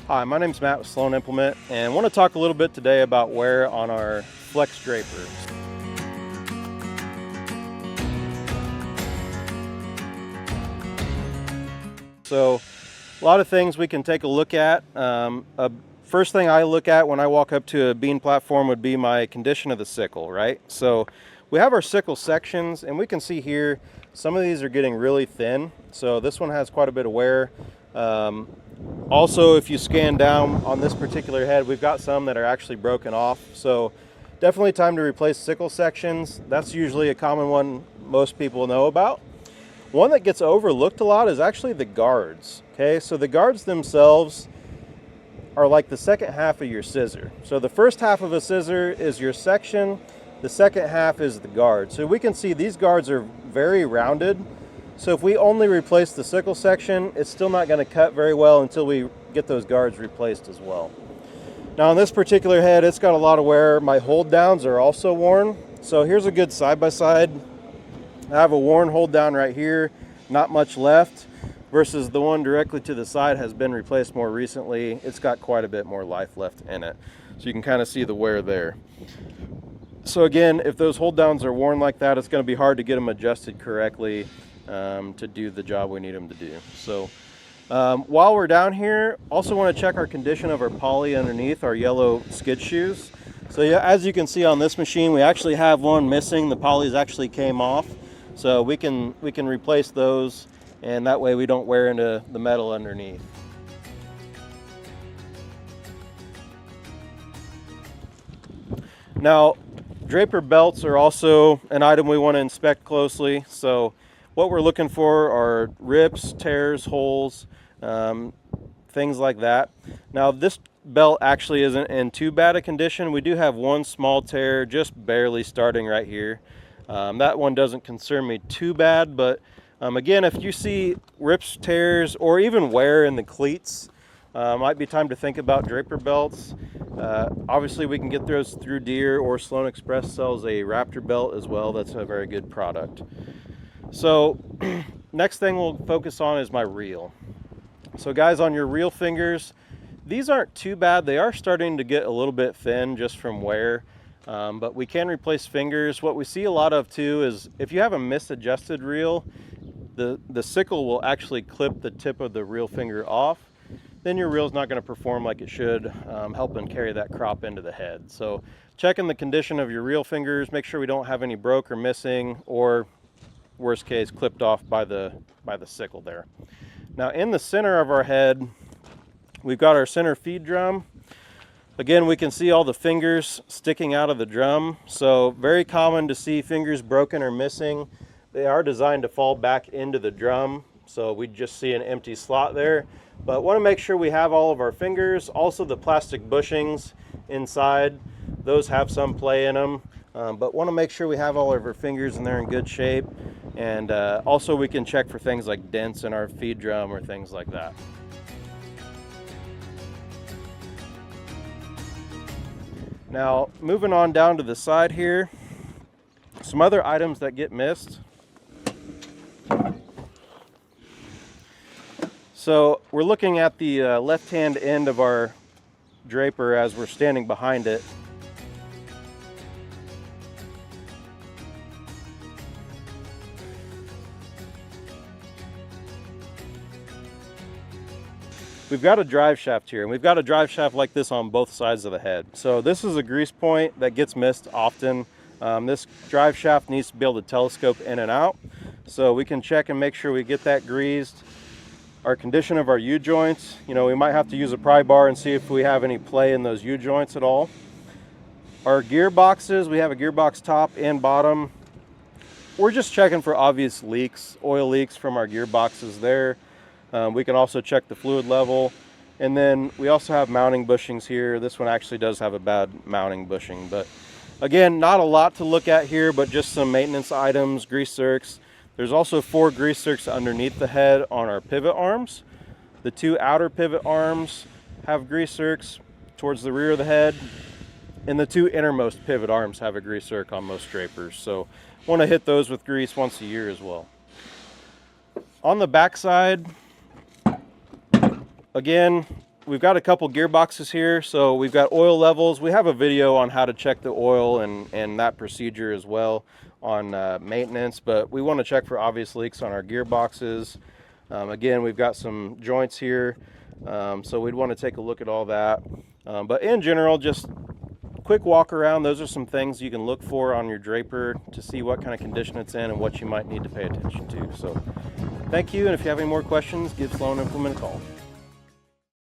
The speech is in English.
Hi, my name is Matt with Sloan Implement, and I want to talk a little bit today about wear on our Flex Draper. So, a lot of things we can take a look at. First thing I look at when I walk up to a bean platform would be my condition of the sickle, right? So, we have our sickle sections, and we can see here some of these are getting really thin. So, this one has quite a bit of wear. Also, if you scan down on this particular head, we've got some that are actually broken off. So definitely time to replace sickle sections. That's usually a common one most people know about. One that gets overlooked a lot is actually the guards. Okay, so the guards themselves are like the second half of your scissor. So the first half of a scissor is your section, the second half is the guard. So we can see these guards are very rounded. So if we only replace the sickle section, it's still not going to cut very well until we get those guards replaced as well. Now on this particular head, it's got a lot of wear. My hold downs are also worn. So here's a good side-by-side. I have a worn hold down right here, not much left, versus the one directly to the side has been replaced more recently. It's got quite a bit more life left in it. So you can kind of see the wear there. So again, if those hold downs are worn like that, it's going to be hard to get them adjusted correctly to do the job we need them to do. So while we're down here, also want to check our condition of our poly underneath our yellow skid shoes. So yeah, as you can see on this machine, we actually have one missing. The polys actually came off, so we can replace those, and that way we don't wear into the metal underneath. Now, Draper belts are also an item we want to inspect closely. So what we're looking for are rips, tears, holes, things like that. Now this belt actually isn't in too bad a condition. We do have one small tear just barely starting right here. That one doesn't concern me too bad, but again, if you see rips, tears, or even wear in the cleats, might be time to think about Draper belts. Obviously we can get those through Deere, or Sloan Express sells a Raptor belt as well. That's a very good product. So next thing we'll focus on is my reel. So guys, on your reel fingers, these aren't too bad. They are starting to get a little bit thin just from wear, but we can replace fingers. What we see a lot of too is if you have a misadjusted reel, the sickle will actually clip the tip of the reel finger off. Then your reel's not going to perform like it should, helping carry that crop into the head. So checking the condition of your reel fingers, make sure we don't have any broke or missing, or worst case clipped off by the sickle there. Now in the center of our head, we've got our center feed drum. Again, we can see all the fingers sticking out of the drum. So very common to see fingers broken or missing. They are designed to fall back into the drum, so we just see an empty slot there. But want to make sure we have all of our fingers. Also the plastic bushings inside, those have some play in them. But want to make sure we have all of our fingers and they're in good shape. And also we can check for things like dents in our feed drum or things like that. Now moving on down to the side here, some other items that get missed. So we're looking at the left-hand end of our Draper as we're standing behind it. We've got a drive shaft here, and we've got a drive shaft like this on both sides of the head. So this is a grease point that gets missed often. This drive shaft needs to be able to telescope in and out. So we can check and make sure we get that greased. Our condition of our U-joints, you know, we might have to use a pry bar and see if we have any play in those U-joints at all. Our gearboxes, we have a gearbox top and bottom. We're just checking for obvious leaks, oil leaks from our gearboxes there. We can also check the fluid level. And then we also have mounting bushings here. This one actually does have a bad mounting bushing, but again, not a lot to look at here, but just some maintenance items, grease zerks. There's also 4 grease zerks underneath the head on our pivot arms. The 2 outer pivot arms have grease zerks towards the rear of the head, and the 2 innermost pivot arms have a grease zerk on most Drapers. So want to hit those with grease once a year as well. On the back side, again, we've got a couple gearboxes here, so we've got oil levels. We have a video on how to check the oil and that procedure as well on maintenance, but we want to check for obvious leaks on our gearboxes. Again, we've got some joints here, so we'd want to take a look at all that. But in general, just quick walk around. Those are some things you can look for on your Draper to see what kind of condition it's in and what you might need to pay attention to. So thank you, and if you have any more questions, give Sloan Implement a call.